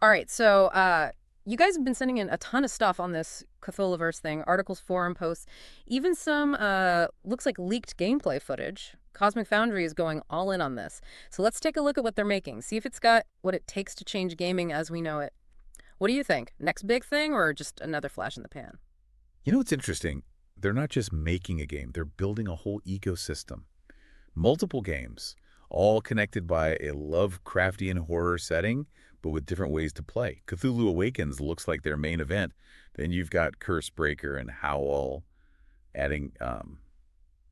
All right, so you guys have been sending in a ton of stuff on this CthulhuVerse thing, articles, forum posts, even some looks like leaked gameplay footage. Cosmic Foundry is going all in on this. So let's take a look at what they're making. See if it's got what it takes to change gaming as we know it. What do you think? Next big thing or just another flash in the pan? You know what's interesting? They're not just making a game, they're building a whole ecosystem. Multiple games, all connected by a Lovecraftian horror setting, but with different ways to play. Cthulhu Awakens looks like their main event. Then you've got Cursebreaker and Howl adding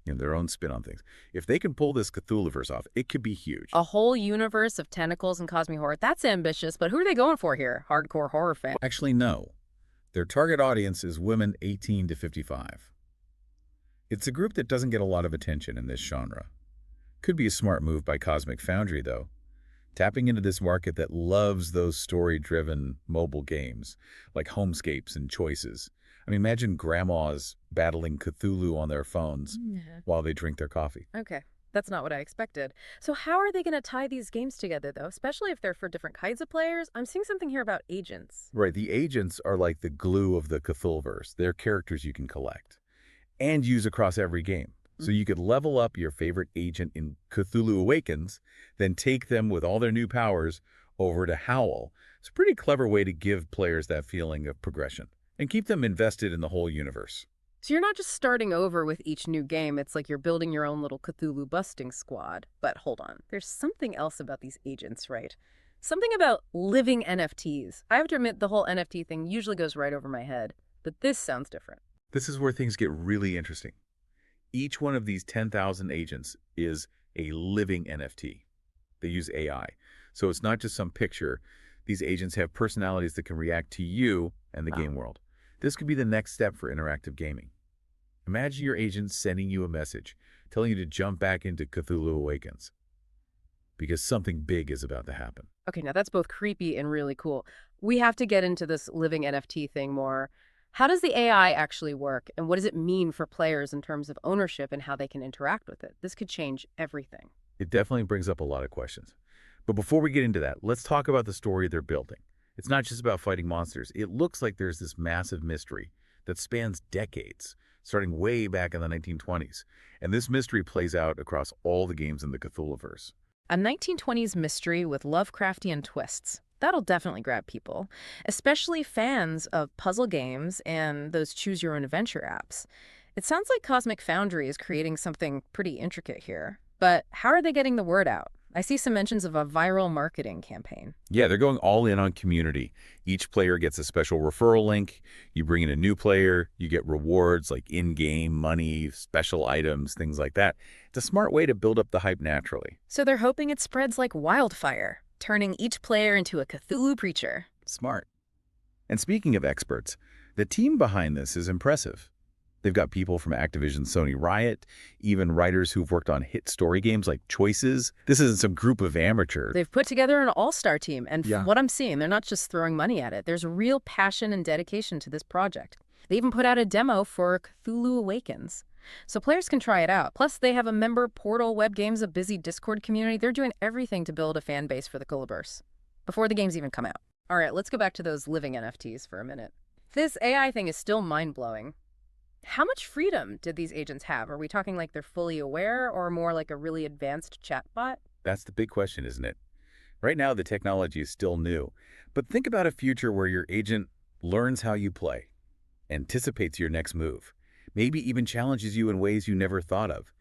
their own spin on things. If they can pull this CthulhuVerse off, it could be huge. A whole universe of tentacles and cosmic horror. That's ambitious, but who are they going for here? Hardcore horror fan. Well, actually, no. Their target audience is women 18 to 55. It's a group that doesn't get a lot of attention in this genre. Could be a smart move by Cosmic Foundry, though, tapping into this market that loves those story-driven mobile games, like Homescapes and Choices. I mean, imagine grandmas battling Cthulhu on their phones Yeah. while they drink their coffee. Okay, that's not what I expected. So how are they going to tie these games together, though, especially if they're for different kinds of players? I'm seeing something here about agents. Right, the agents are like the glue of the CthulhuVerse. They're characters you can collect and use across every game. So you could level up your favorite agent in Cthulhu Awakens, then take them with all their new powers over to Howl. It's a pretty clever way to give players that feeling of progression and keep them invested in the whole universe. So you're not just starting over with each new game, it's like you're building your own little Cthulhu busting squad. But hold on, there's something else about these agents, right? Something about living NFTs. I have to admit the whole NFT thing usually goes right over my head, but this sounds different. This is where things get really interesting. Each one of these 10,000 agents is a living NFT. They use AI. So it's not just some picture. These agents have personalities that can react to you and the Wow. game world. This could be the next step for interactive gaming. Imagine your agent sending you a message, telling you to jump back into Cthulhu Awakens, because something big is about to happen. Okay, now that's both creepy and really cool. We have to get into this living NFT thing more. How does the AI actually work, and what does it mean for players in terms of ownership and how they can interact with it? This could change everything. It definitely brings up a lot of questions. But before we get into that, let's talk about the story they're building. It's not just about fighting monsters. It looks like there's this massive mystery that spans decades, starting way back in the 1920s. And this mystery plays out across all the games in the CthulhuVerse. A 1920s mystery with Lovecraftian twists. That'll definitely grab people, especially fans of puzzle games and those choose your own adventure apps. It sounds like Cosmic Foundry is creating something pretty intricate here. But how are they getting the word out? I see some mentions of a viral marketing campaign. Yeah, they're going all in on community. Each player gets a special referral link. You bring in a new player, you get rewards like in-game money, special items, things like that. It's a smart way to build up the hype naturally. So they're hoping it spreads like wildfire, turning each player into a Cthulhu preacher. Smart. And speaking of experts, the team behind this is impressive. They've got people from Activision, Sony, Riot, even writers who've worked on hit story games like Choices. This isn't some group of amateurs. They've put together an all-star team, and Yeah. from what I'm seeing, they're not just throwing money at it. There's real passion and dedication to this project. They even put out a demo for Cthulhu Awakens, so players can try it out. Plus, they have a member portal, web games, a busy Discord community. They're doing everything to build a fan base for the CthulhuVerse before the games even come out. All right, let's go back to those living NFTs for a minute. This AI thing is still mind-blowing. How much freedom did these agents have? Are we talking like they're fully aware or more like a really advanced chatbot? That's the big question, isn't it? Right now, the technology is still new. But think about a future where your agent learns how you play, anticipates your next move, maybe even challenges you in ways you never thought of.